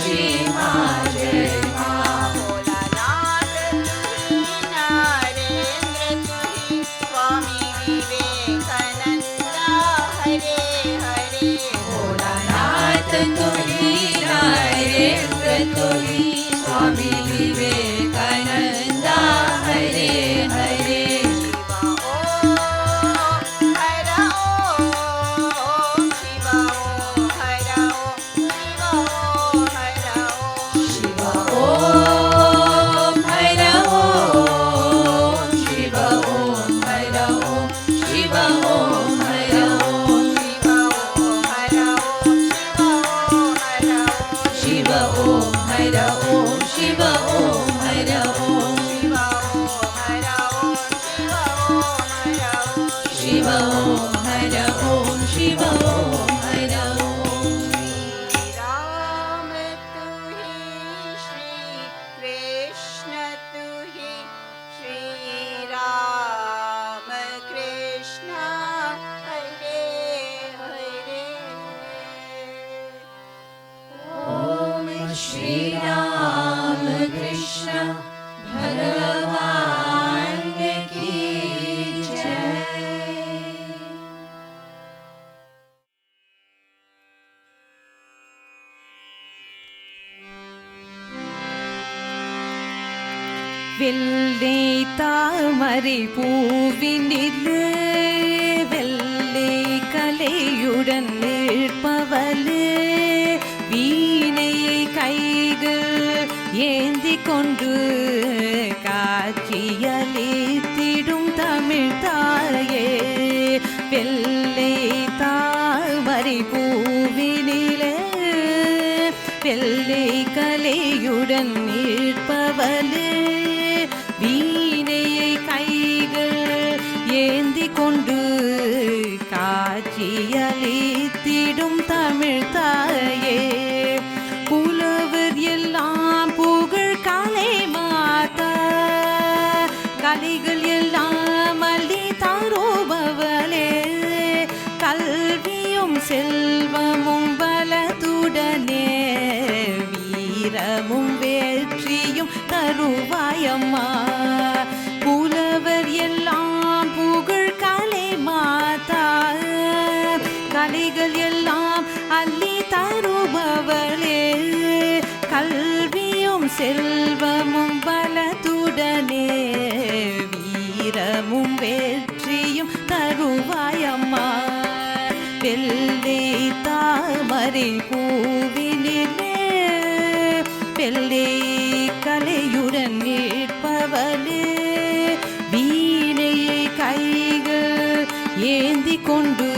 श्री माँ जय माँ। भोलानाथ तुही, नरेंद्र तुही, स्वामी विवेकानंदा हरे हरे। भोलानाथ तुही, नरेंद्र तुही, स्वामी विवेकानंदा हरे हरे। शिव ओम हर ओम, शिव ओम हर ओम, शिव ओम हर ओम, शिव ओम हर ओम, शिव ओम हर ओम, शिव ओम हर ओम, शिव ओम हर ओम। राम तुही, श्री कृष्ण तुही, श्री राम कृष्ण हरे हरे। ओम श्री राम कृष्ण भगवान की जय। வெள்ளை தாமரை பூவினிலே வெள்ளை கலையுடன் நிற்பவளே, வீணையை கைகள் ஏந்தி கொண்டு காட்சியளித்திடும் தமிழ் தாயே. வெள்ளை தாமரை பூவினிலே வெள்ளை கலையுடன் நிற்பவளே, வீணையை கைகள் ஏந்தி கொண்டு காட்சியளித்திடும் தமிழ் தாயே. புலவர் எல்லாம் புகழ் கலை மாதா, கலைகள் எல்லாம் அள்ளி தருபவளே, கல்வியும் செல்வமும் பலத்துடனே வீரமும் வெற்றியும் தருவாயம்மா. புலவர் எல்லாம் புகழ் கலை மாதா, கலைகள் எல்லாம் அள்ளி தருபவளே, கல்வியும் செல்வமும் பலத்துடனே வீரமும் வெற்றியும் தருவாயம்மா. வெள்ளை தாமரை பூவினிலே வெள்ளை கலையுடன் நிற்பவளே, வீணையை கைகள் ஏந்தி கொண்டு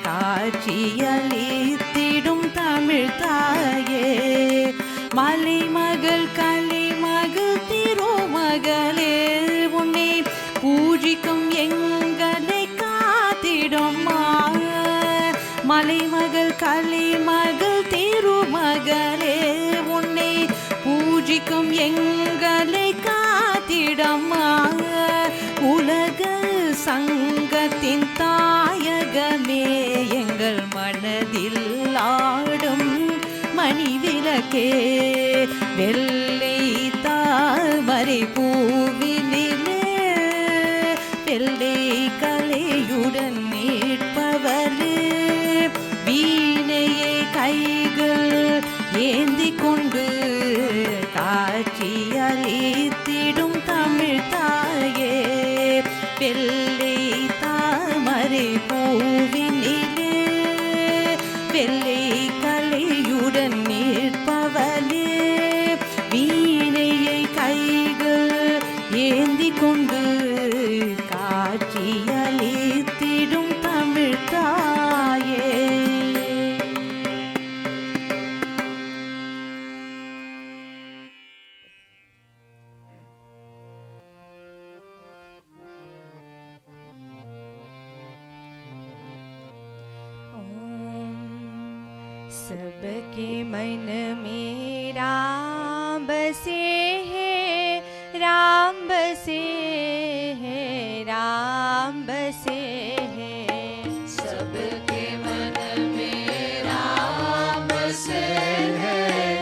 காட்சியளித்திடும் தமிழ் தாயே. மலைமகள் கலைமகள் திருமகளே, உன்னை பூஜிக்கும் எங்களை காத்திடும்மா. மலைமகள் கலைமகள் திருமகளே, உன்னை பூஜிக்கும் எங்களை காத்திடம்மா. உலக சங்கத்தின் தாயகமே, எங்கள் மனதில் ஆடும் மணிவிளக்கே. வெள்ளை தாமரை பூவினிலே வெள்ளை கலையுடன் நிற்பவளே, வீணையை கைகள் ஏந்தி கொண்டு காட்சியளித்திடும் தமிழ் தாயே. வெள்ளை தாமரை பூவினிலே வெள்ளை கலையுடன் நிற்பவளே, வீணையை கைகள் ஏந்தி கொண்டு காட்சியளித்திடும் தமிழ் தாயே. सबके मन में राम बसे हैं, राम बसे हैं, राम बसे हैं। सबके मन में राम बसे हैं,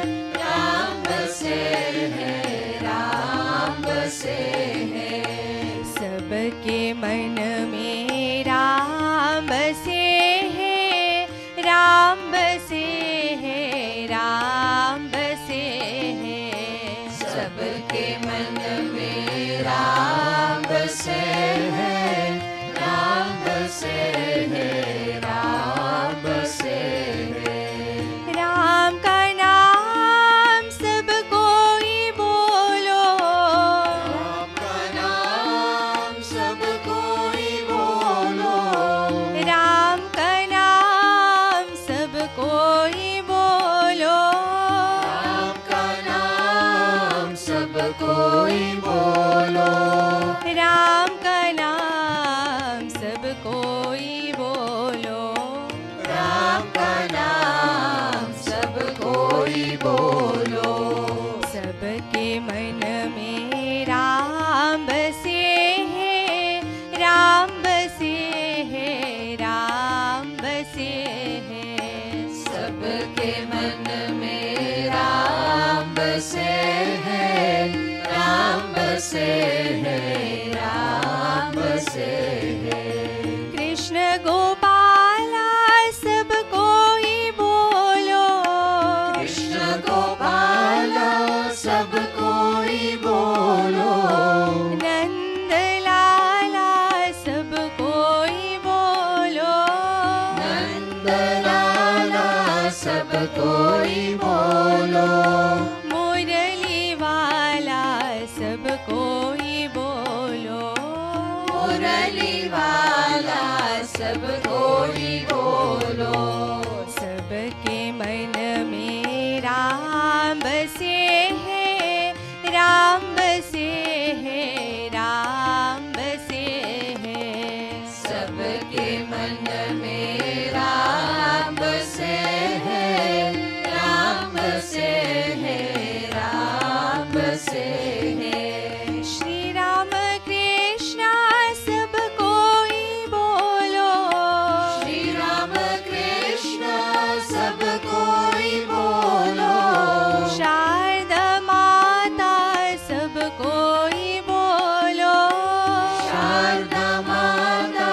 बोलो। सबके मन में राम बसे हैं, राम बसे हैं, राम बसे हैं। सबके मन में राम बसे हैं, राम बसे हैं, राम बसे हैं। कृष्ण गोपाला सब कोई बोलो, कृष्ण गोपाला सब कोई बोलो। नंद लाला सब कोई बोलो, नंद लाला सब कोई बोलो। मुरली वाला सब कोई बोलो, मुरली वाला सब कोई बोलो। सबके मन में राम बसे हैं, राम बसे हैं, राम बसे हैं। सबके मन में राम बसे हैं, राम बसे हैं, राम बसे हैं। श्री राम कृष्ण सब कोई बोलो, श्री राम कृष्ण सब कोई बोलो। शारदा माता सब कोई बोलो, शारदा माता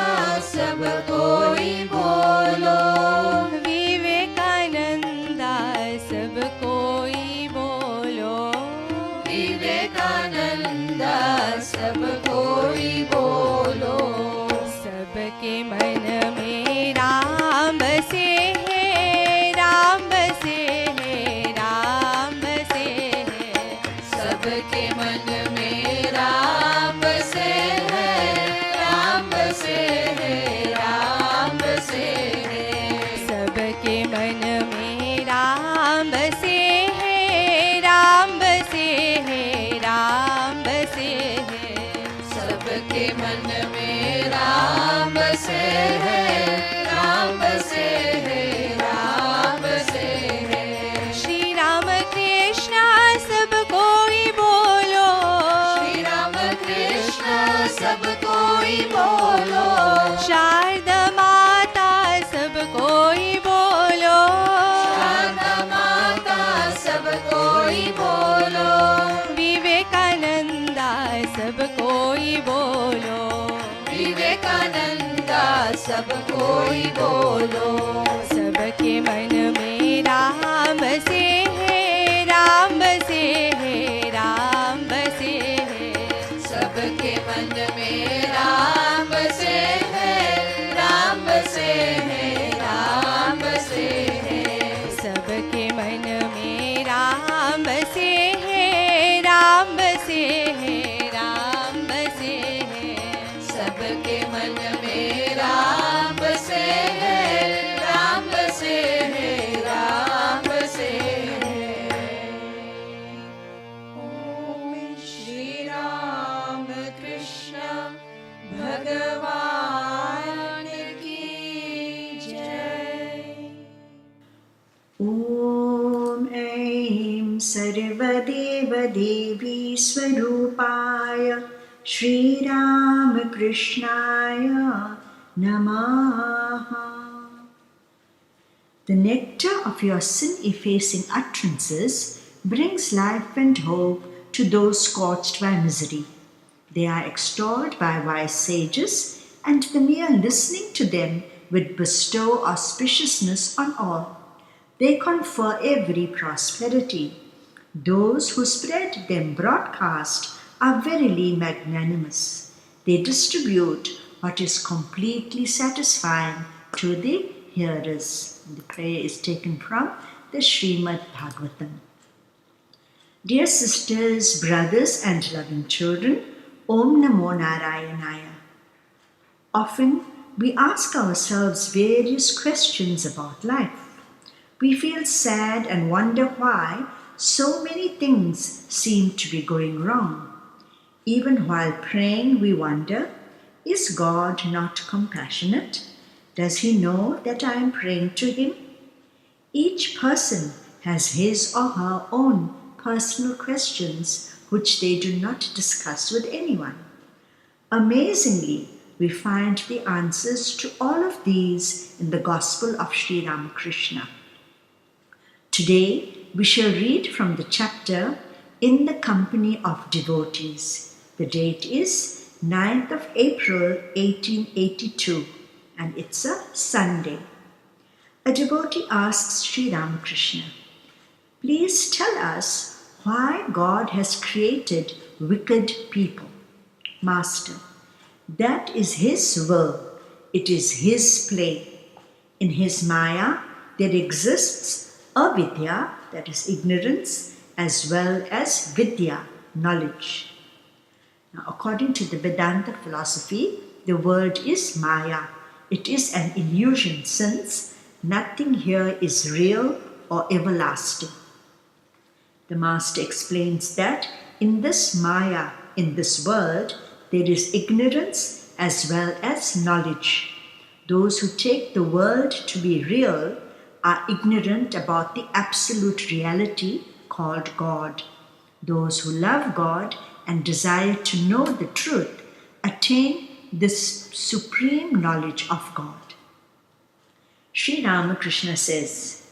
सब कोई बोलो। विवेकानंदा सब कोई बोलो, विवेकानंदा सब कोई बोलो। सबके मन में राम बसे हैं, राम बसे हैं, राम बसे हैं। सबके मन में राम बसे हैं, राम बसे हैं, राम बसे हैं। सबके मन में राम बसे हैं, राम बसे हैं, राम बसे हैं। सबके मन में राम बसे हैं, राम बसे हैं, राम बसे हैं। श्री राम कृष्ण सब कोई बोलो, श्री राम कृष्ण सब कोई बोलो। शारदा माता सब कोई बोलो, शारदा माता सब कोई बोलो। विवेकानंदा सब कोई बोलो, विवेकानंदा सब कोई बोलो। सबके मन में राम बसे हैं, राम बसे हैं, राम बसे हैं। सबके मन में राम बसे हैं, राम बसे हैं, राम बसे हैं। सबके मन में राम बसे हैं, राम बसे हैं, राम बसे हैं। सबके मन में राम बसे हैं, राम बसे हैं, राम बसे हैं। ओम श्री राम कृष्ण भगवान की जय। ॐ ऐं सर्वदेवदेवी स्वरूपाय श्रीरामकृष्णाय नमः। The nectar of your sin-effacing utterances brings life and hope to those scorched by misery. They are extolled by wise sages, and the mere listening to them would bestow auspiciousness on all. They confer every prosperity. Those who spread them broadcast are verily magnanimous. They distribute what is completely satisfying to the hearers. The prayer is taken from the Srimad Bhagavatam. Dear sisters, brothers, and loving children, Om Namo Narayanaya. Often we ask ourselves various questions about life. We feel sad and wonder why so many things seem to be going wrong. Even while praying, we wonder, is God not compassionate? Does He know that I am praying to Him? Each person has his or her own personal questions which they do not discuss with anyone. Amazingly, we find the answers to all of these in the Gospel of Sri Ramakrishna. Today, we shall read from the chapter In the Company of Devotees. The date is 9th of April 1882 and it's a Sunday. A devotee asks Sri Ramakrishna, "Please tell us why God has created wicked people." Master, that is His will. It is His play. In His Maya, there exists avidya, that is ignorance, as well as vidya, knowledge. Now, according to the Vedanta philosophy, the word is Maya. It is an illusion since nothing here is real or everlasting. The Master explains that in this Maya, in this world, there is ignorance as well as knowledge. Those who take the world to be real are ignorant about the absolute reality called God. Those who love God and desire to know the truth attain this supreme knowledge of God. Sri Ramakrishna says,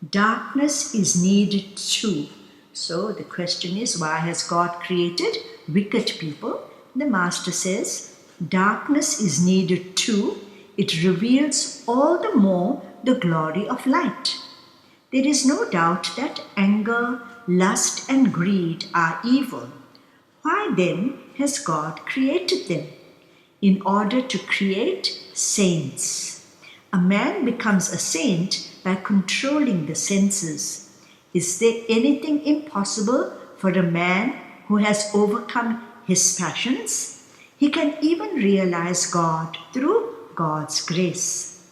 darkness is needed too. So the question is, why has God created wicked people? The Master says, darkness is needed too. It reveals all the more the glory of light. There is no doubt that anger, lust, and greed are evil. Why then has God created them? In order to create saints. A man becomes a saint by controlling the senses. Is there anything impossible for a man who has overcome his passions? He can even realize God through God's grace.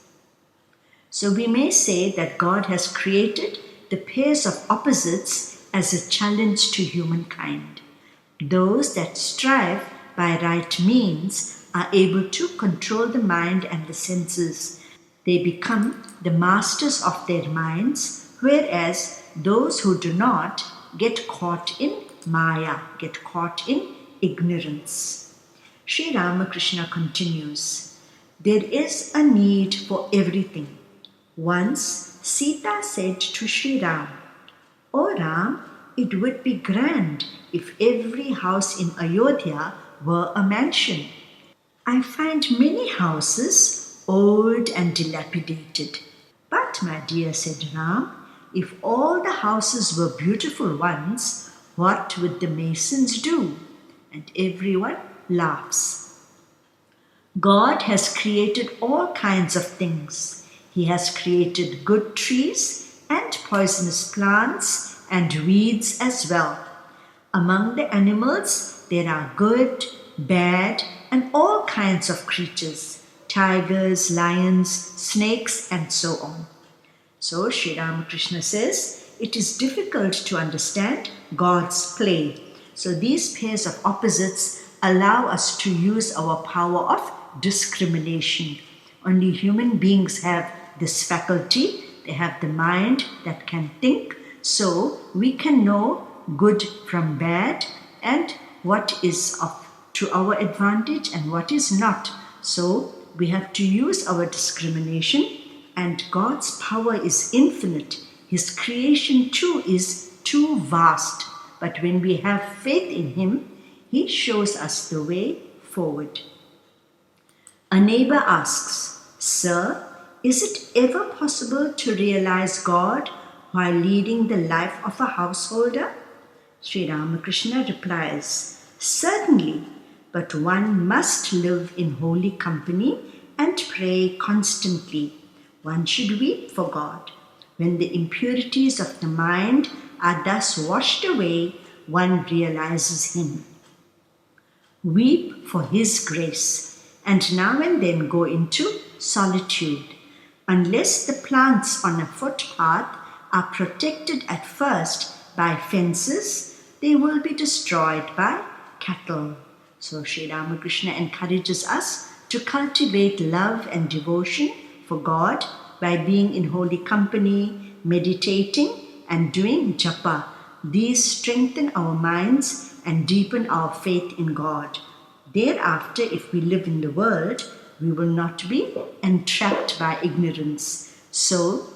So we may say that God has created the pairs of opposites as a challenge to humankind. Those that strive by right means are able to control the mind and the senses. They become the masters of their minds, whereas those who do not get caught in Maya, get caught in ignorance. Sri Ramakrishna continues, there is a need for everything. Once Sita said to Sri Ram, "O Ram, it would be grand if every house in Ayodhya were a mansion. I find many houses old and dilapidated. But, my dear," said Ram, "if all the houses were beautiful ones, what would the masons do?" And everyone laughs. God has created all kinds of things. He has created good trees and poisonous plants and weeds as well. Among the animals, there are good, bad, and all kinds of creatures, tigers, lions, snakes, and so on. So Sri Ramakrishna says, it is difficult to understand God's play. So these pairs of opposites allow us to use our power of discrimination. Only human beings have this faculty. They have the mind that can think. So we can know good from bad and what is to our advantage and what is not. So we have to use our discrimination, and God's power is infinite. His creation too is too vast. But when we have faith in Him, He shows us the way forward. A neighbor asks, "Sir, is it ever possible to realize God while leading the life of a householder?" Sri Ramakrishna replies, "Certainly, but one must live in holy company and pray constantly. One should weep for God. When the impurities of the mind are thus washed away, one realizes Him. Weep for His grace, and now and then go into solitude. Unless the plants on a footpath are protected at first by fences, they will be destroyed by cattle." So Sri Ramakrishna encourages us to cultivate love and devotion for God by being in holy company, meditating, and doing japa. These strengthen our minds and deepen our faith in God. Thereafter, if we live in the world, we will not be entrapped by ignorance. So,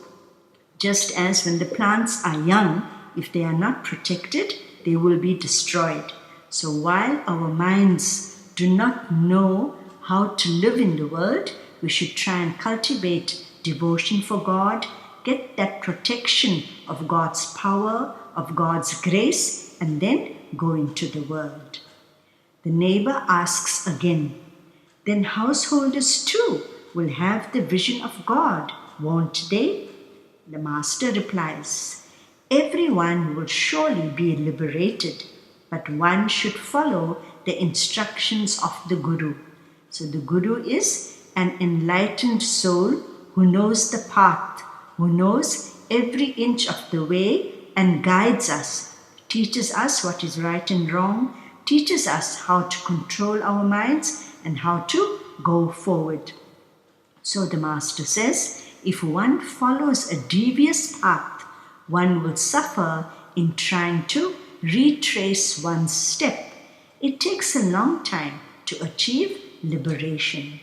just as when the plants are young, if they are not protected, they will be destroyed. So while our minds do not know how to live in the world, we should try and cultivate devotion for God, get that protection of God's power, of God's grace, and then go into the world. The neighbor asks again, then householders too will have the vision of God, won't they? The master replies, everyone will surely be liberated, but one should follow the instructions of the Guru. So the Guru is an enlightened soul who knows the path, who knows every inch of the way and guides us, teaches us what is right and wrong, teaches us how to control our minds and how to go forward. So the master says, if one follows a devious path, one will suffer in trying to retrace one's step. It takes a long time to achieve liberation.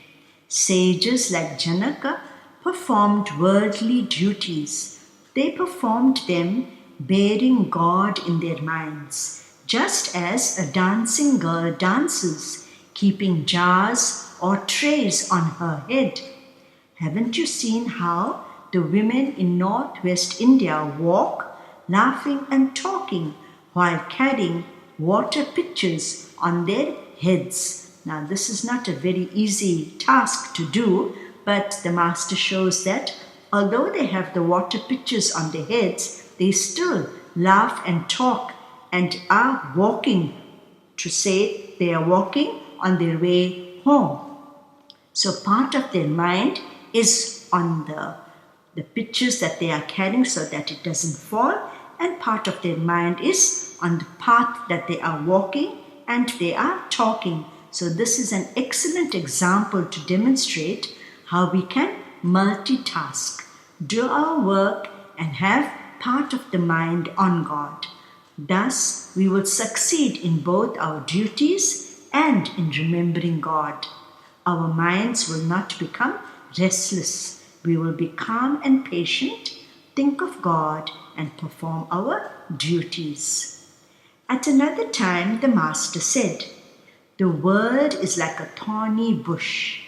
Sages like Janaka performed worldly duties. They performed them bearing God in their minds, just as a dancing girl dances, keeping jars or trays on her head. Haven't you seen how the women in northwest India walk, laughing and talking, while carrying water pitchers on their heads? Now, this is not a very easy task to do, but the master shows that although they have the water pitchers on their heads, they still laugh and talk and are walking, to say they are walking on their way home. So part of their mind is on the pitchers that they are carrying so that it doesn't fall, and part of their mind is on the path that they are walking and they are talking. So this is an excellent example to demonstrate how we can multitask, do our work and have part of the mind on God. Thus, we will succeed in both our duties and in remembering God. Our minds will not become restless. We will be calm and patient, think of God, and perform our duties. At another time, the master said, the world is like a thorny bush.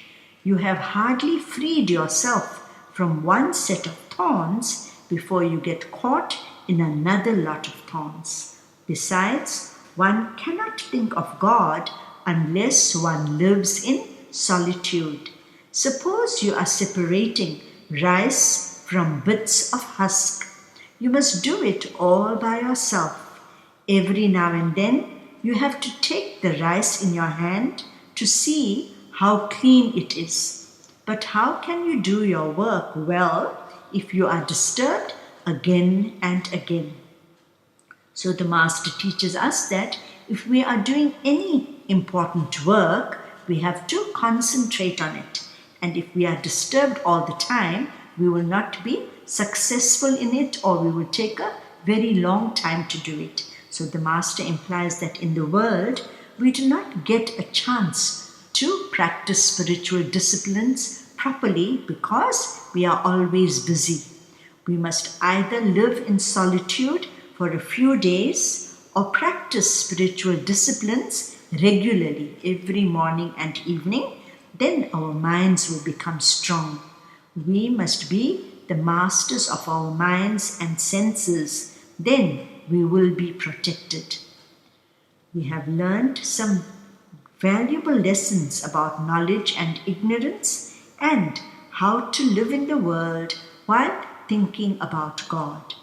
You have hardly freed yourself from one set of thorns before you get caught in another lot of thorns. Besides, one cannot think of God unless one lives in solitude. Suppose you are separating rice from bits of husk. You must do it all by yourself. Every now and then, you have to take the rice in your hand to see how clean it is. But how can you do your work well if you are disturbed again and again? So the master teaches us that if we are doing any important work, we have to concentrate on it. And if we are disturbed all the time, we will not be successful in it, or we will take a very long time to do it. So the master implies that in the world, we do not get a chance to practice spiritual disciplines properly because we are always busy. We must either live in solitude for a few days or practice spiritual disciplines regularly every morning and evening. Then our minds will become strong. We must be the masters of our minds and senses. Then we will be protected. We have learned some valuable lessons about knowledge and ignorance and how to live in the world while thinking about God.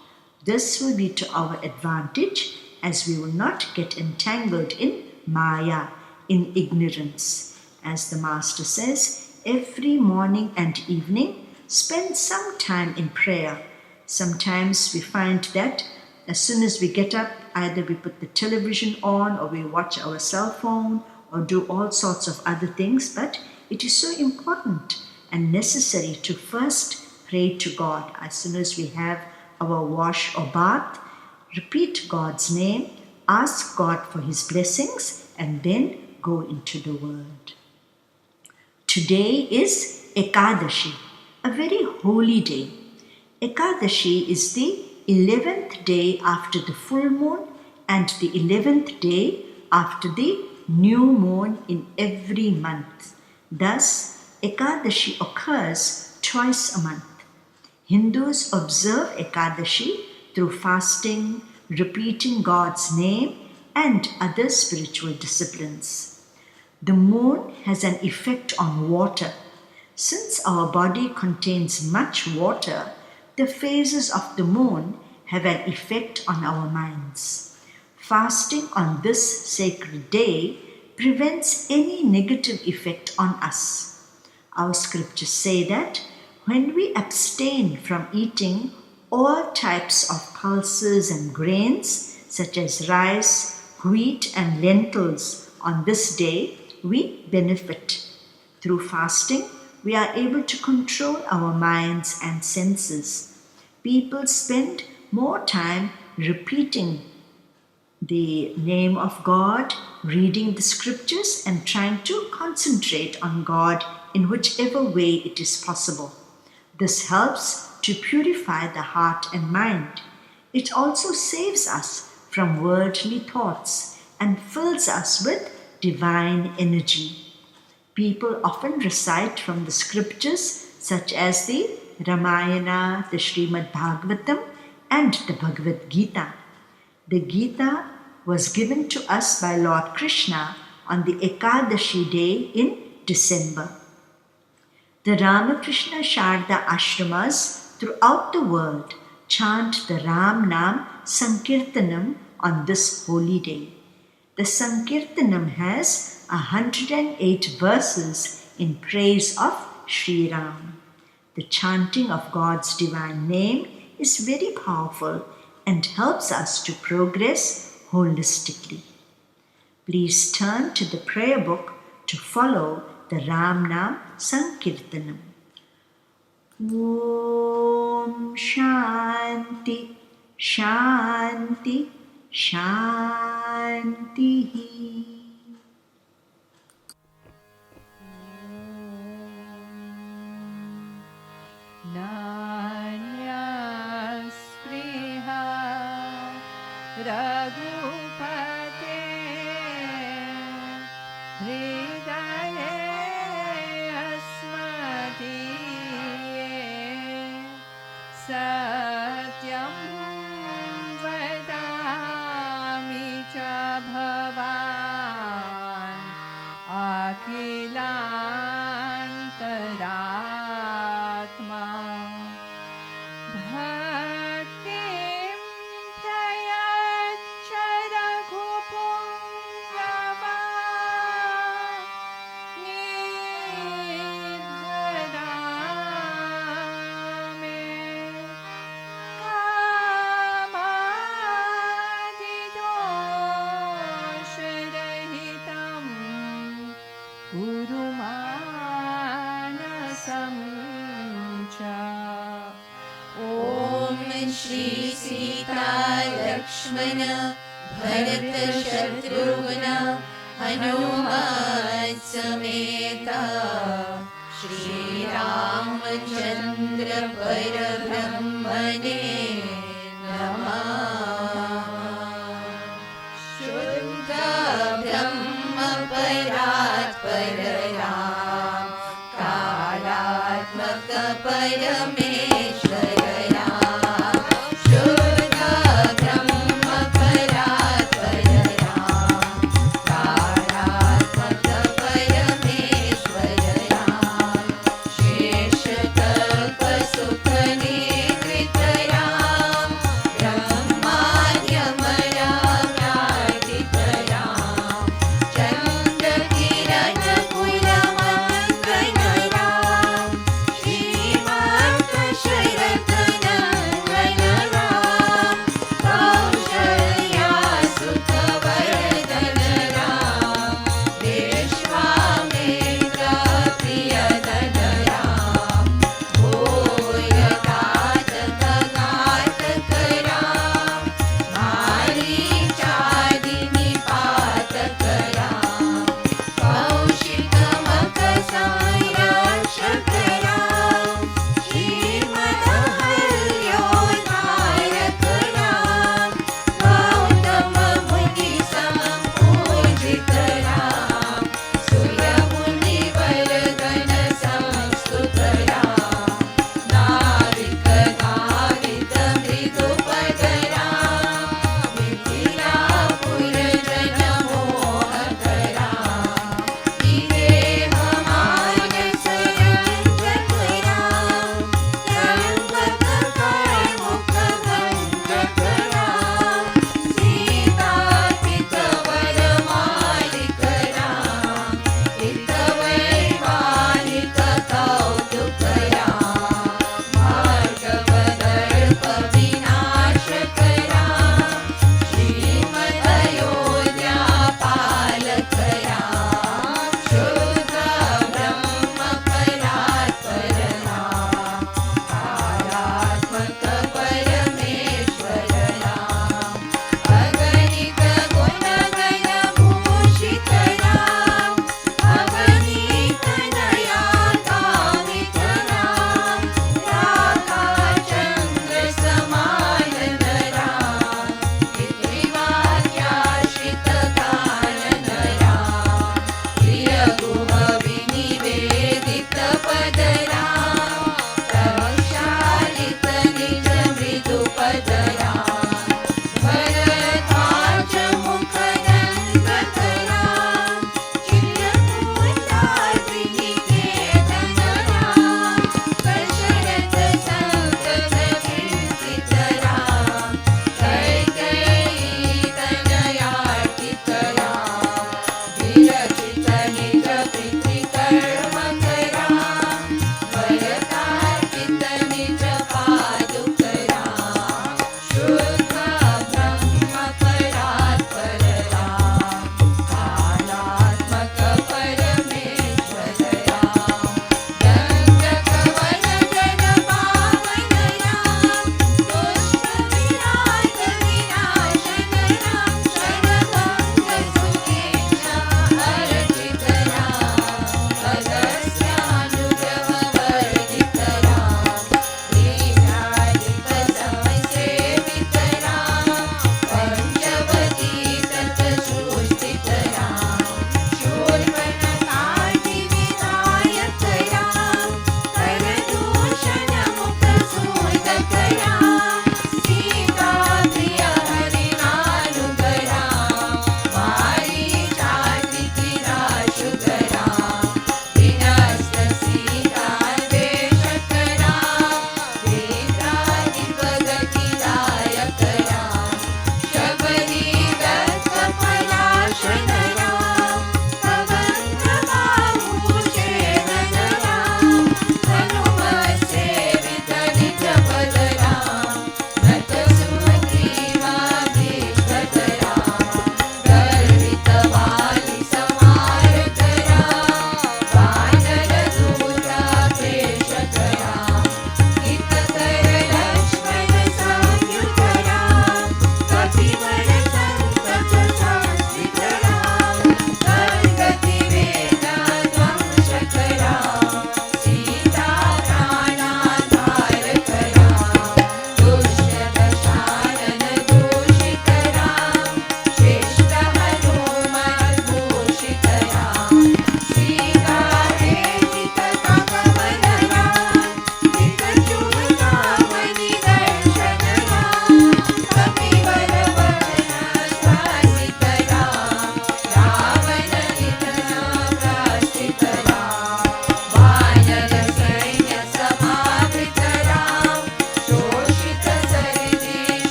This will be to our advantage as we will not get entangled in Maya, in ignorance. As the Master says, every morning and evening, spend some time in prayer. Sometimes we find that as soon as we get up, either we put the television on or we watch our cell phone or do all sorts of other things, but it is so important and necessary to first pray to God. As soon as we have our wash or bath, repeat God's name, ask God for His blessings, and then go into the world. Today is Ekadashi, a very holy day. Ekadashi is the 11th day after the full moon and the 11th day after the new moon in every month. Thus, Ekadashi occurs twice a month. Hindus observe Ekadashi through fasting, repeating God's name, and other spiritual disciplines. The moon has an effect on water. Since our body contains much water, the phases of the moon have an effect on our minds. Fasting on this sacred day prevents any negative effect on us. Our scriptures say that when we abstain from eating all types of pulses and grains, such as rice, wheat, and lentils, on this day, we benefit. Through fasting, we are able to control our minds and senses. People spend more time repeating the name of God, reading the scriptures, and trying to concentrate on God in whichever way it is possible. This helps to purify the heart and mind. It also saves us from worldly thoughts and fills us with divine energy. People often recite from the scriptures such as the Ramayana, the Srimad Bhagavatam, and the Bhagavad Gita. The Gita was given to us by Lord Krishna on the Ekadashi day in December. The Ramakrishna Sharda ashramas throughout the world chant the Ram Nam Sankirtanam on this holy day. The Sankirtanam has 108 verses in praise of Sri Ram. The chanting of God's divine name is very powerful and helps us to progress holistically. Please turn to the prayer book to follow the Ram Nam Sankirtanam. Om Shanti Shanti Shanti. Nanya-spriha Raghupate Hridaye Asmati Satyam Vadami Cha Bhavan Akhilantaratma Bhaktim Prayacha Raghupungava Nidharame Kamadidoshaраhitam Guru Manasam Cha. Om Shri Sita Lakshmana Bharata Shatrugna Hanuman Sameta Shri Ramachandra Parabrahmane Namah. Shuddha Brahma Parat Pararam Kalatmaka Parameshwara Ram. Shuddha Brahma Parat Pararam Kalatmaka Parameshwara Ram. Sheshakalpa Sukha Nikrita Ram.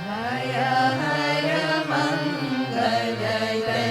हर हर मंगल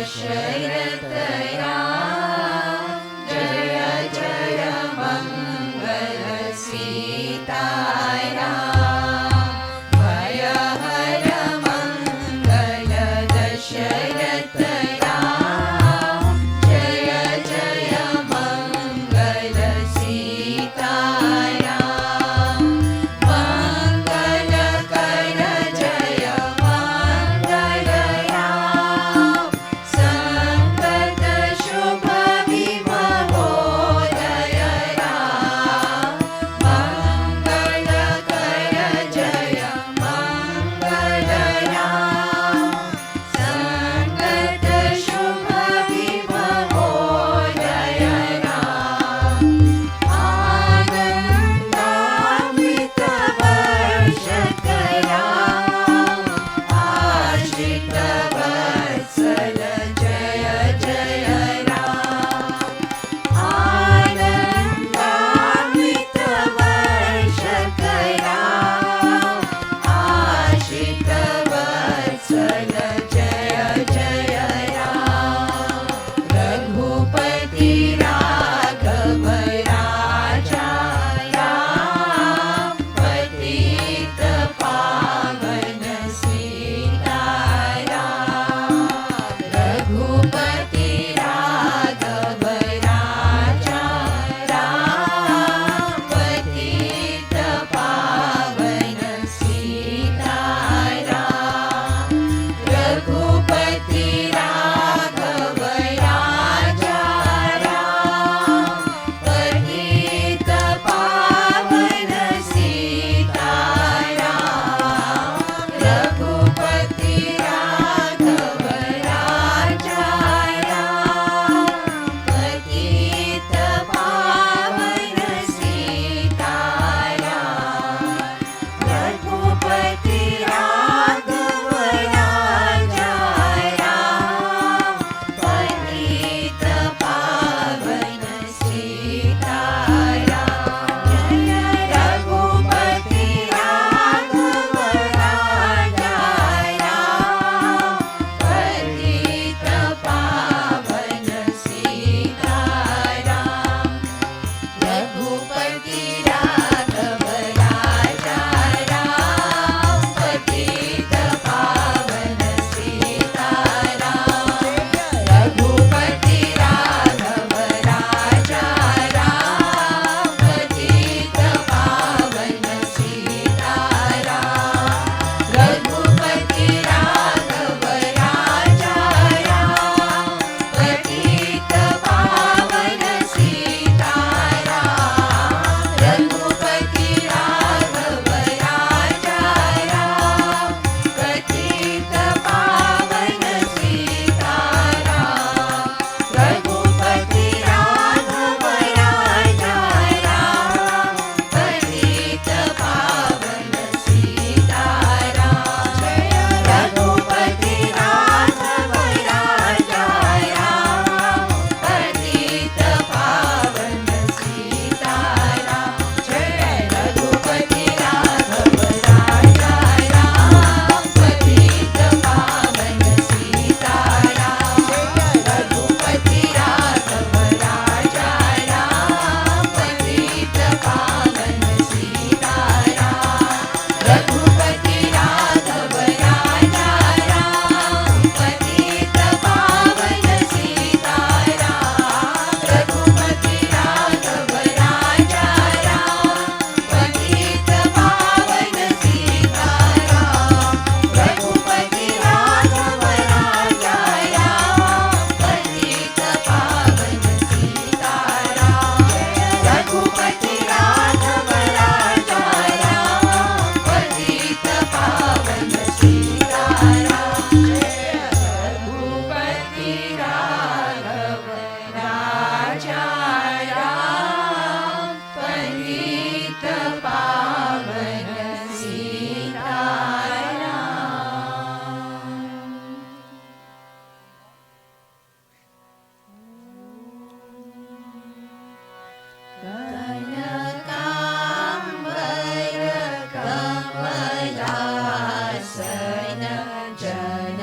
जनकाखिल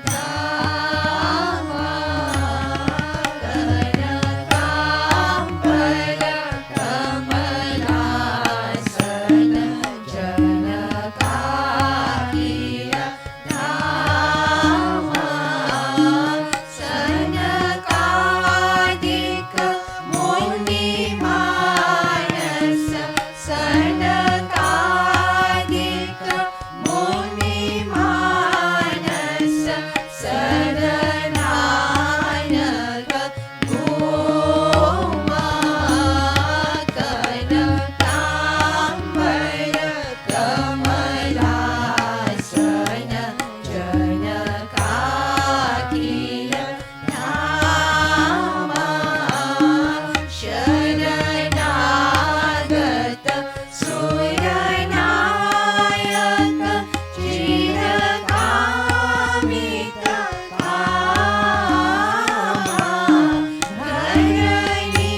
धामा कनकाम्बर कमलासन जनकाखिल धामा सनकादिक मुनिमानस सनकादिक मुनिमानस सरनायक भूमा कनकाम्बर कमलासन जनकाखिल धामा शरणागत सुरनायक चिरकामित कामा धरणी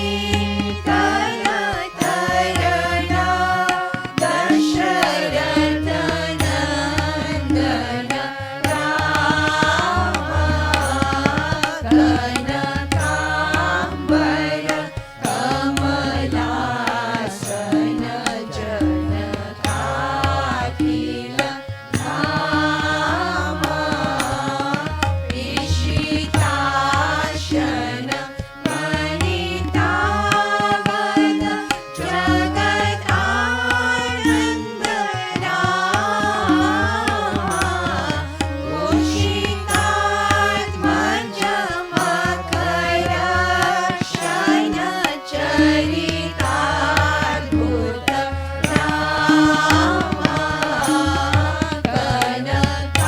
तलतरणा दशरथ नन्दन रामा कनकाम्बर कमलासन जनकाखिल धामा ईशिताशन वनितावद जगदानन्द रामा उषितात्मज मकरक्षण चरिताद्भुत रामा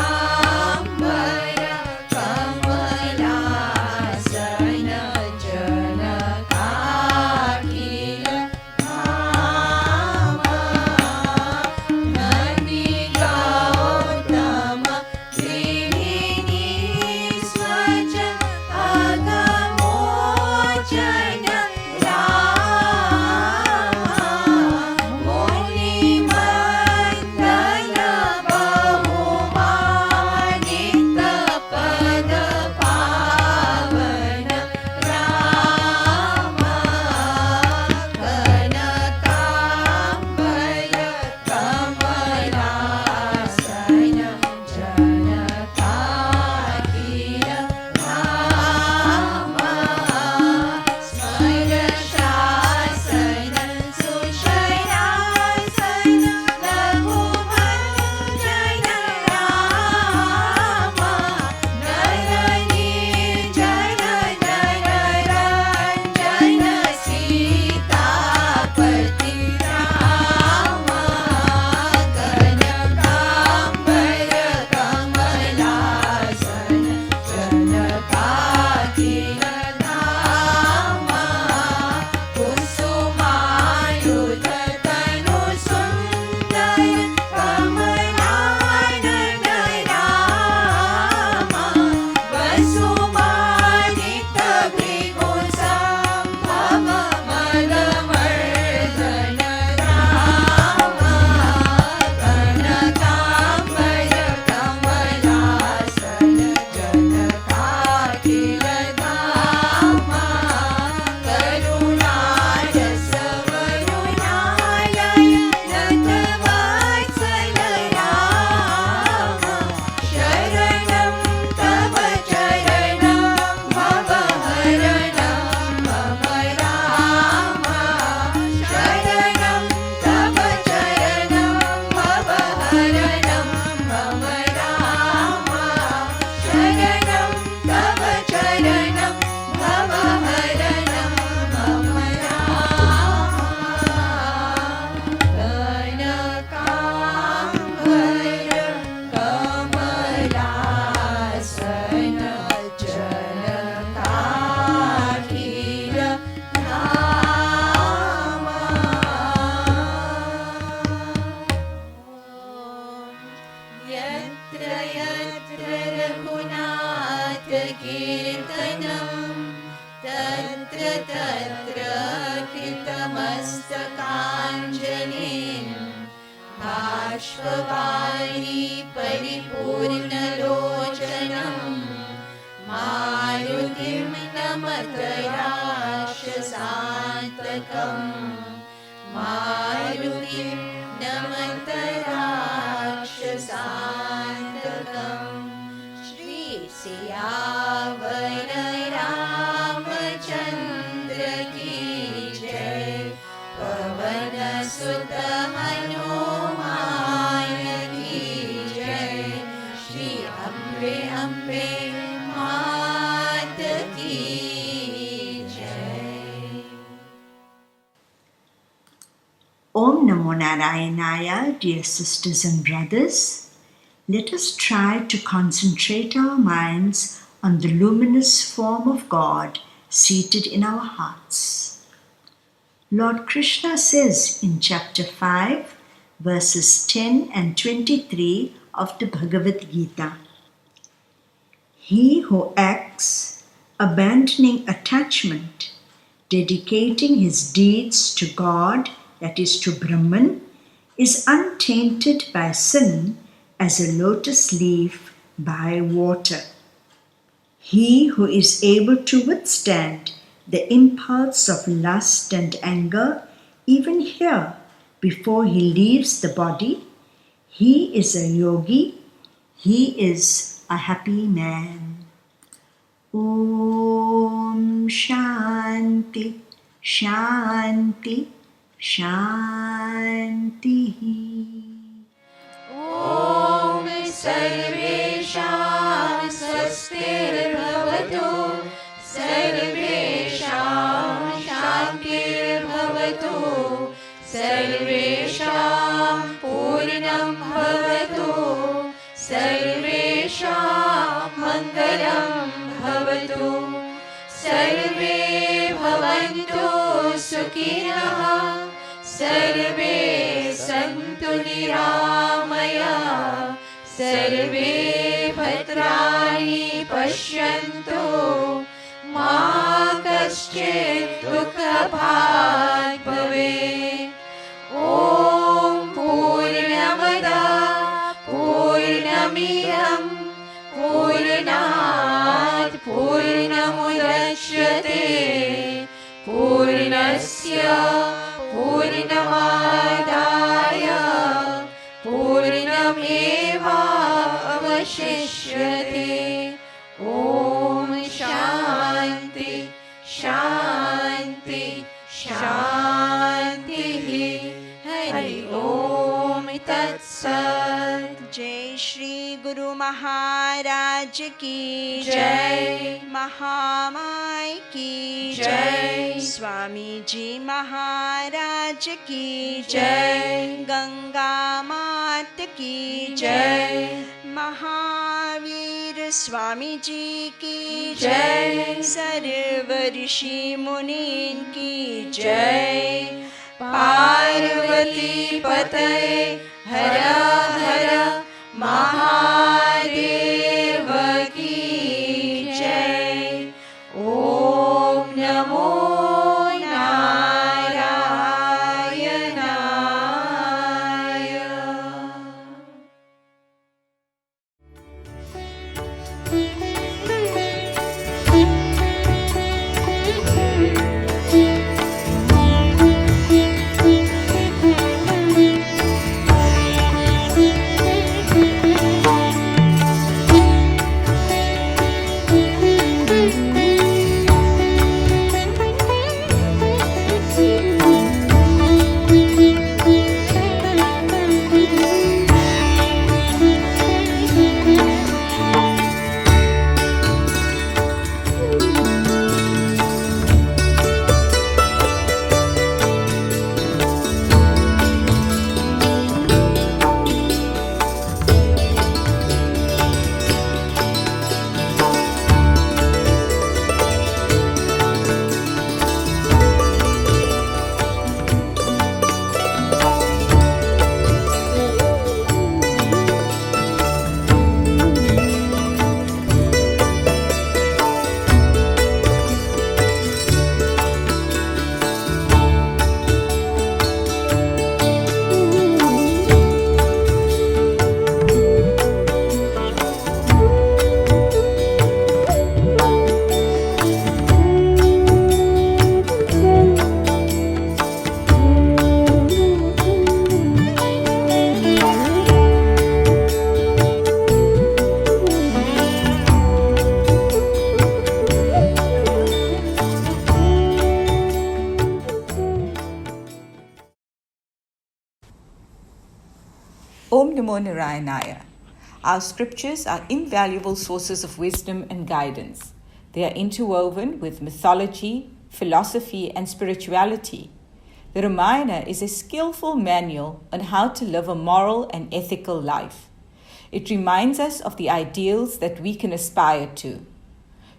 कनकाम्बर कमलासन जनकाखिल धामा नन्दि गौतम गृहिणी स्वज अगमोचन रामा मुनिमण्डल बहुमानित पद पावन रामा कनकाम्बर कमलासन जनकाखिल धामा स्मरशासन सुशरासन लघुभञ्जन रामा नरनिर्जन नररञ्जन सीतापति रामा कनकाम्बर कमलासन जनकाखिल धामा कुसुमायुध तनु सुन्दर कमलानन रामा वसुमानित भृगु सम्भव मदमर्दन रामा कनकाम्बर कमलासन जनकाखिल धामा करुणारस वरुणालय नतवत्सल रामा शरणं तव चरणं भवहरणं मम रामा शरणं तव चरणं भवहरणं मम रामा शरणं तव चरणं भवहरणं मम तत्र कृतमस्तकाञ्जलिं बाष्पवारी परिपूर्णलोचनम् मारुतिं नमत राक्षसान्तकम् मारुतिं नमत राक्षसान्तकम् श्रीसियावर रामचन्द्र की जय पवन सुत हनुमान की जय श्री अम्बे अम्बे मात की जय। Om Namo Narayanaya, dear sisters and brothers. Let us try to concentrate our minds on the luminous form of God seated in our hearts. Lord Krishna says in chapter 5, verses 10 and 23 of the Bhagavad Gita, "He who acts, abandoning attachment, dedicating his deeds to God, that is to Brahman, is untainted by sin as a lotus leaf by water. He who is able to withstand the impulse of lust and anger, even here, before he leaves the body, he is a yogi, he is a happy man." Om Shanti, Shanti, Shanti. ॐ सर्वेषां स्वस्तिर्भवतु सर्वेषां शान्तिर्भवतु सर्वेषां पूर्णं भवतु सर्वेषां मङ्गलं भवतु सर्वे भवन्तु सुखिनः सर्वे सन्तु निरामया सर्वे भद्राणि पश्यन्तु मा कश्चित् दुःखभाग् भवेत्। ॐ पूर्णमदः पूर्णमिदं पूर्णात् पूर्णमुदच्यते पूर्णस्य पूर्णमादाय पूर्णमेवावशिष्यते। ॐ शान्ति शान्ति शान्तिः। हरि ओम तत्सत्। जय श्री गुरु महाराज की जय। महामाई की जय। स्वामी जी महाराज की जय। गंगा मात की जय। महावीर स्वामी जी की जय। सर्व ऋषि मुनीन की जय। पार्वती पतये हर हर महादेव की जय। ओम नमो नारायणाय। Namo Narayanaya. Our scriptures are invaluable sources of wisdom and guidance. They are interwoven with mythology, philosophy, and spirituality. The Ramayana is a skillful manual on how to live a moral and ethical life. It reminds us of the ideals that we can aspire to.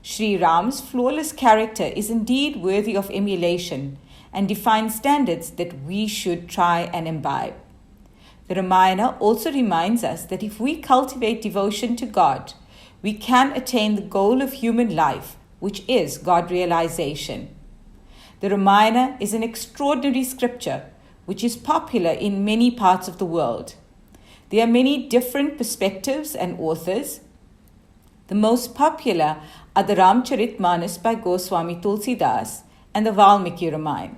Sri Ram's flawless character is indeed worthy of emulation and defines standards that we should try and imbibe. The Ramayana also reminds us that if we cultivate devotion to God, we can attain the goal of human life, which is God realization. The Ramayana is an extraordinary scripture which is popular in many parts of the world. There are many different perspectives and authors. The most popular are the Ramcharitmanas by Goswami Tulsidas and the Valmiki Ramayana.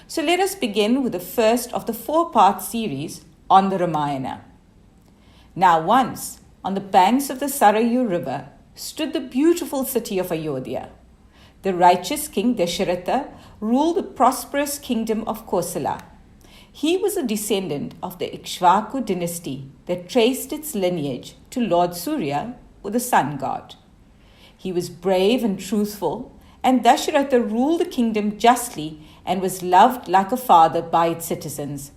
So let us begin with the first of the 4-part series on the Ramayana. Now once, on the banks of the Sarayu River, stood the beautiful city of Ayodhya. The righteous King Dasharatha ruled the prosperous kingdom of Kosala. He was a descendant of the Ikshvaku dynasty that traced its lineage to Lord Surya, or the sun god. He was brave and truthful, and Dasharatha ruled the kingdom justly and was loved like a father by its citizens.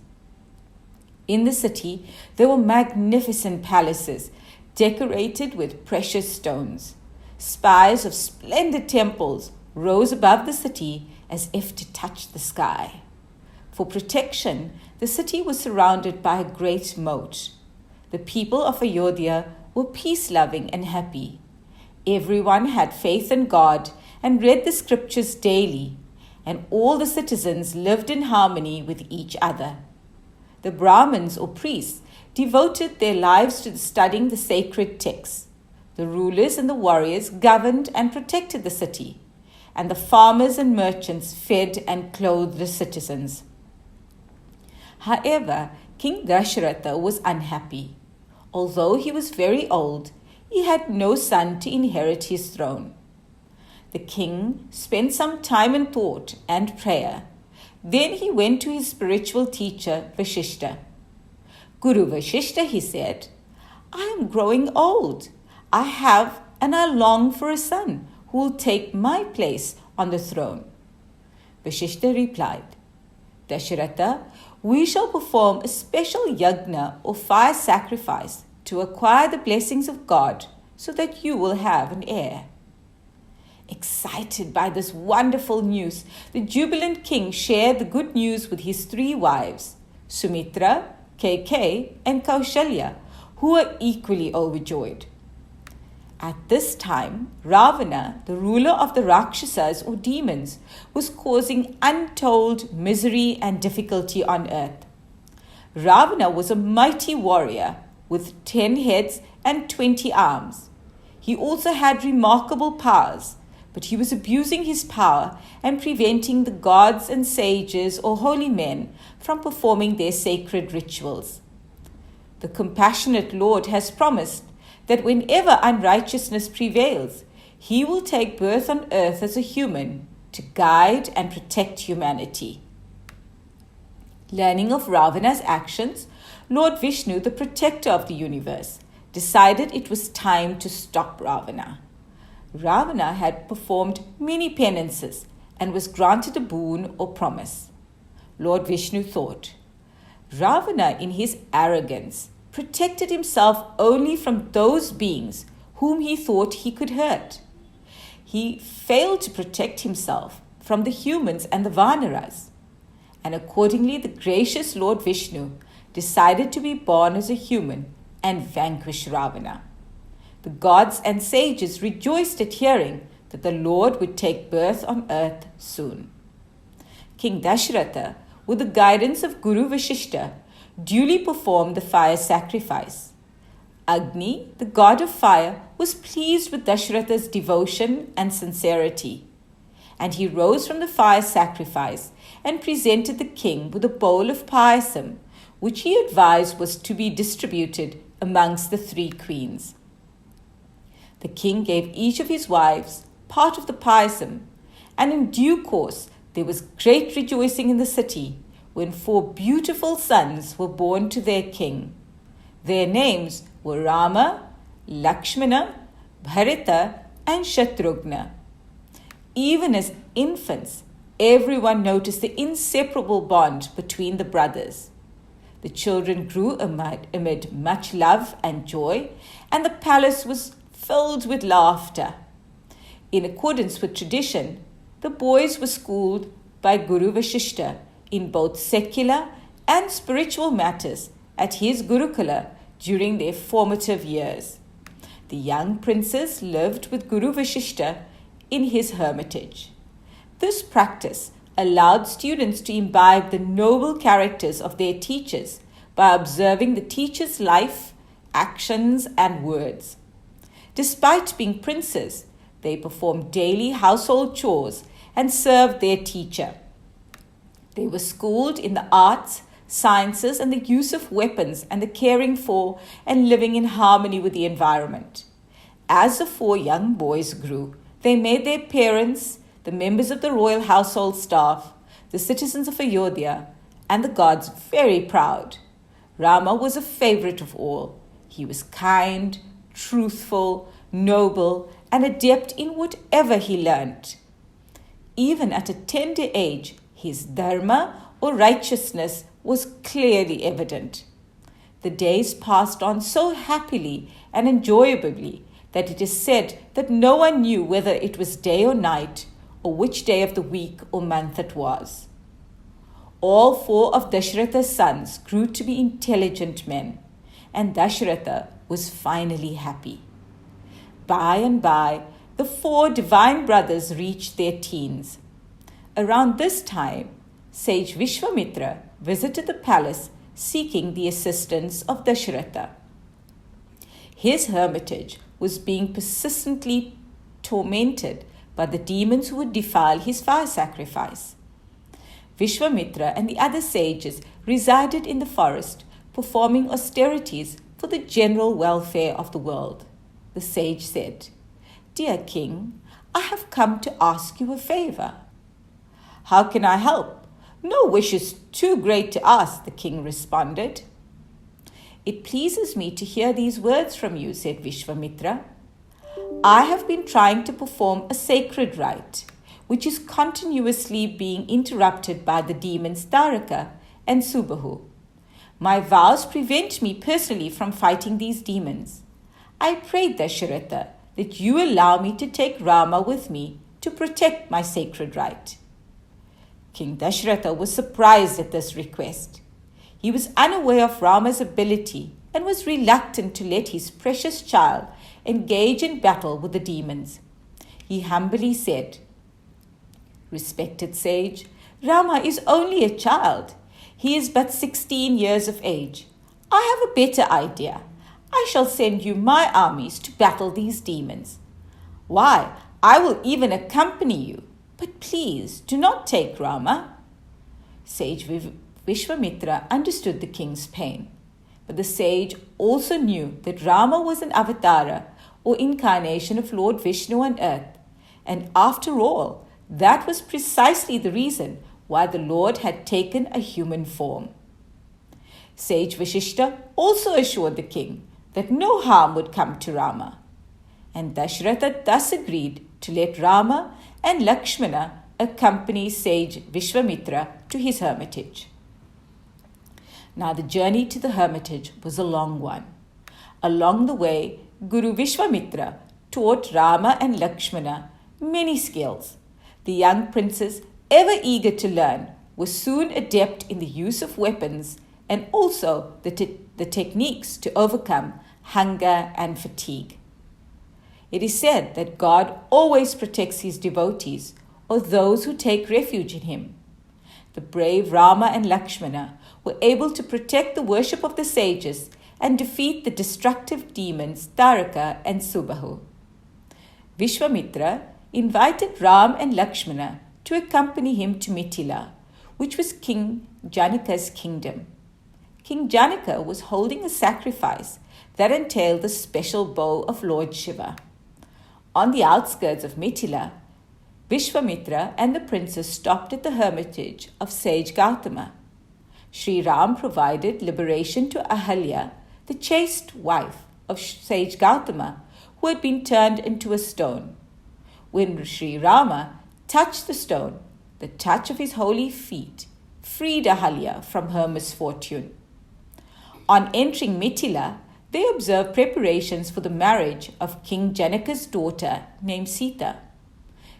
In the city, there were magnificent palaces decorated with precious stones. Spires of splendid temples rose above the city as if to touch the sky. For protection, the city was surrounded by a great moat. The people of Ayodhya were peace-loving and happy. Everyone had faith in God and read the scriptures daily, and all the citizens lived in harmony with each other. The Brahmins or priests devoted their lives to studying the sacred texts. The rulers and the warriors governed and protected the city, and the farmers and merchants fed and clothed the citizens. However, King Dasharatha was unhappy. Although he was very old, he had no son to inherit his throne. The king spent some time in thought and prayer. Then he went to his spiritual teacher, Vashishta. Guru Vashishta, he said, I am growing old. I have and I long for a son who will take my place on the throne. Vashishta replied, Dasharatha, we shall perform a special yajna or fire sacrifice to acquire the blessings of God so that you will have an heir. Excited by this wonderful news, the jubilant king shared the good news with his 3 wives, Sumitra, Kaikeyi, and Kaushalya, who were equally overjoyed. At this time, Ravana, the ruler of the Rakshasas or demons, was causing untold misery and difficulty on earth. Ravana was a mighty warrior with 10 heads and 20 arms. He also had remarkable powers, but he was abusing his power and preventing the gods and sages or holy men from performing their sacred rituals. The compassionate Lord has promised that whenever unrighteousness prevails, he will take birth on earth as a human to guide and protect humanity. Learning of Ravana's actions, Lord Vishnu, the protector of the universe, decided it was time to stop Ravana. Ravana had performed many penances and was granted a boon or promise. Lord Vishnu thought, Ravana, in his arrogance, protected himself only from those beings whom he thought he could hurt. He failed to protect himself from the humans and the Vanaras, and accordingly the gracious Lord Vishnu decided to be born as a human and vanquish Ravana. The gods and sages rejoiced at hearing that the Lord would take birth on earth soon. King Dasharatha, with the guidance of Guru Vashishta, duly performed the fire sacrifice. Agni, the god of fire, was pleased with Dasharatha's devotion and sincerity, and he rose from the fire sacrifice and presented the king with a bowl of payasam, which he advised was to be distributed amongst the 3 queens. The king gave each of his wives part of the payasam, and in due course there was great rejoicing in the city when 4 beautiful sons were born to their king. Their names were Rama, Lakshmana, Bharata, and Shatrughna. Even as infants, everyone noticed the inseparable bond between the brothers. The children grew amid much love and joy, and the palace was filled with laughter. In accordance with tradition, the boys were schooled by Guru Vashishta in both secular and spiritual matters at his Gurukula during their formative years. The young princes lived with Guru Vashishta in his hermitage. This practice allowed students to imbibe the noble characters of their teachers by observing the teacher's life, actions, and words. Despite being princes, they performed daily household chores and served their teacher. They were schooled in the arts, sciences, and the use of weapons and the caring for and living in harmony with the environment. As the 4 young boys grew, they made their parents, the members of the royal household staff, the citizens of Ayodhya, and the gods very proud. Rama was a favorite of all. He was kind, truthful, noble, and adept in whatever he learnt. Even at a tender age, his dharma or righteousness was clearly evident. The days passed on so happily and enjoyably that it is said that no one knew whether it was day or night, or which day of the week or month it was. All 4 of Dashratha's sons grew to be intelligent men, and Dashratha was finally happy. By and by, the 4 divine brothers reached their teens. Around this time, sage Vishwamitra visited the palace seeking the assistance of Dashratha. His hermitage was being persistently tormented by the demons who would defile his fire sacrifice. Vishwamitra and the other sages resided in the forest, performing austerities for the general welfare of the world. The sage said, "Dear king, I have come to ask you a favor." "How can I help? No wish is too great to ask," the king responded. "It pleases me to hear these words from you," said Vishwamitra. "I have been trying to perform a sacred rite, which is continuously being interrupted by the demons Taraka and Subahu. My vows prevent me personally from fighting these demons. I pray, Dasharatha, that you allow me to take Rama with me to protect my sacred rite." King Dashratha was surprised at this request. He was unaware of Rama's ability and was reluctant to let his precious child engage in battle with the demons. He humbly said, "Respected sage, Rama is only a child. He is but 16 years of age. I have a better idea. I shall send you my armies to battle these demons. Why, I will even accompany you, but please do not take Rama." Sage Vishwamitra understood the king's pain, but the sage also knew that Rama was an avatara or incarnation of Lord Vishnu on earth, and after all, that was precisely the reason why the Lord had taken a human form. Sage Vashishta also assured the king that no harm would come to Rama, and Dashratha thus agreed to let Rama and Lakshmana accompany sage Vishwamitra to his hermitage. Now the journey to the hermitage was a long one. Along the way, Guru Vishwamitra taught Rama and Lakshmana many skills. The young princes, ever eager to learn, were soon adept in the use of weapons and also the techniques to overcome hunger and fatigue. It is said that God always protects his devotees or those who take refuge in him. The brave Rama and Lakshmana were able to protect the worship of the sages and defeat the destructive demons Taraka and Subahu. Vishwamitra invited Ram and Lakshmana to accompany him to Mithila, which was King Janaka's kingdom. King Janaka was holding a sacrifice that entailed the special bow of Lord Shiva. On the outskirts of Mithila, Vishwamitra and the princes stopped at the hermitage of sage Gautama. Sri Ram provided liberation to Ahalya, the chaste wife of sage Gautama, who had been turned into a stone. When Sri Rama touched the stone, the touch of his holy feet freed Ahalya from her misfortune. On entering Mithila, they observed preparations for the marriage of King Janaka's daughter named Sita.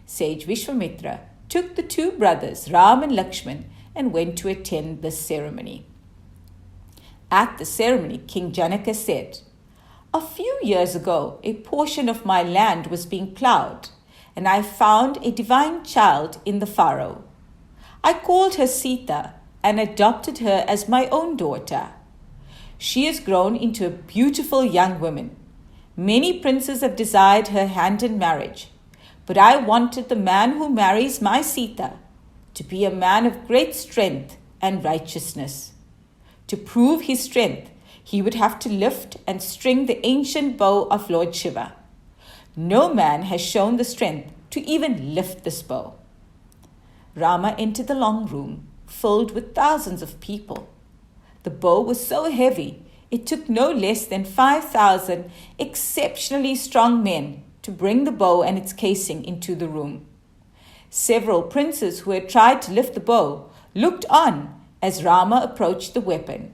Sage Vishwamitra took the two brothers, Ram and Lakshman, and went to attend this ceremony. At the ceremony, King Janaka said, "A few years ago, a portion of my land was being ploughed, and I found a divine child in the furrow. I called her Sita and adopted her as my own daughter. She has grown into a beautiful young woman. Many princes have desired her hand in marriage, but I wanted the man who marries my Sita to be a man of great strength and righteousness. To prove his strength, he would have to lift and string the ancient bow of Lord Shiva. No man has shown the strength to even lift this bow." Rama entered the long room, filled with thousands of people. The bow was so heavy, it took no less than 5,000 exceptionally strong men to bring the bow and its casing into the room. Several princes who had tried to lift the bow looked on as Rama approached the weapon.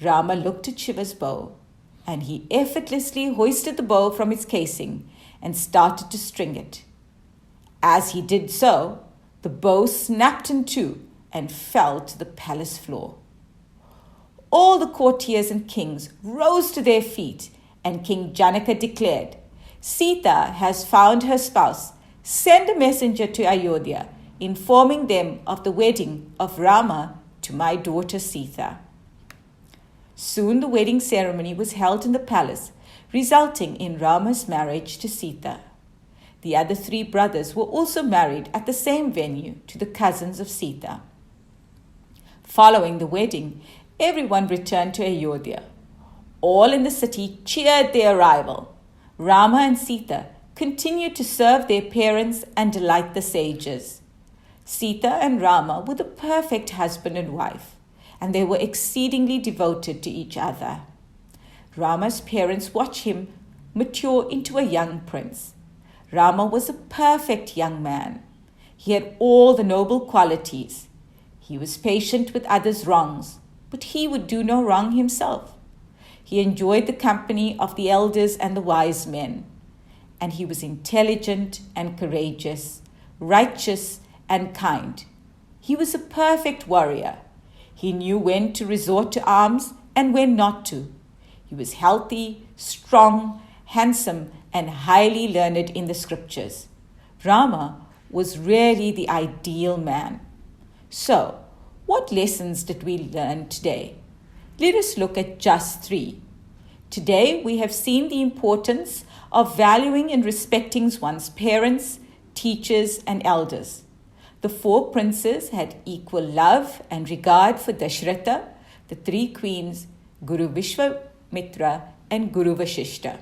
Rama looked at Shiva's bow, and he effortlessly hoisted the bow from its casing and started to string it. As he did so, the bow snapped in two and fell to the palace floor. All the courtiers and kings rose to their feet, and King Janaka declared, "Sita has found her spouse. Send a messenger to Ayodhya, informing them of the wedding of Rama to my daughter Sita." Soon the wedding ceremony was held in the palace, resulting in Rama's marriage to Sita. The other three brothers were also married at the same venue to the cousins of Sita. Following the wedding, everyone returned to Ayodhya. All in the city cheered their arrival. Rama and Sita continued to serve their parents and delight the sages. Sita and Rama were the perfect husband and wife, and they were exceedingly devoted to each other. Rama's parents watched him mature into a young prince. Rama was a perfect young man. He had all the noble qualities. He was patient with others' wrongs, but he would do no wrong himself. He enjoyed the company of the elders and the wise men, and he was intelligent and courageous, righteous and kind. He was a perfect warrior. He knew when to resort to arms and when not to. He was healthy, strong, handsome, and highly learned in the scriptures. Rama was really the ideal man. So, what lessons did we learn today? Let us look at just 3. Today, we have seen the importance of valuing and respecting one's parents, teachers, and elders. The 4 princes had equal love and regard for Dashratha, the 3 queens, Guru Vishwamitra, and Guru Vashishta.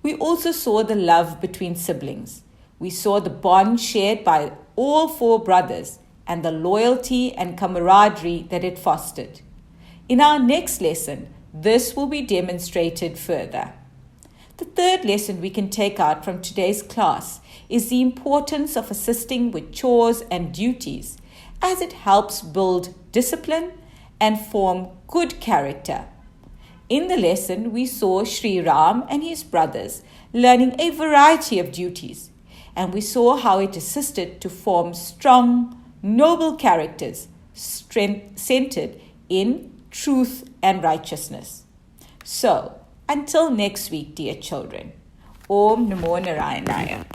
We also saw the love between siblings. We saw the bond shared by all 4 brothers and the loyalty and camaraderie that it fostered. In our next lesson, this will be demonstrated further. The 3rd lesson we can take out from today's class is the importance of assisting with chores and duties, as it helps build discipline and form good character. In the lesson, we saw Sri Ram and his brothers learning a variety of duties, and we saw how it assisted to form strong, noble characters centered in truth and righteousness. So, until next week, dear children, Om Namo Narayanaya.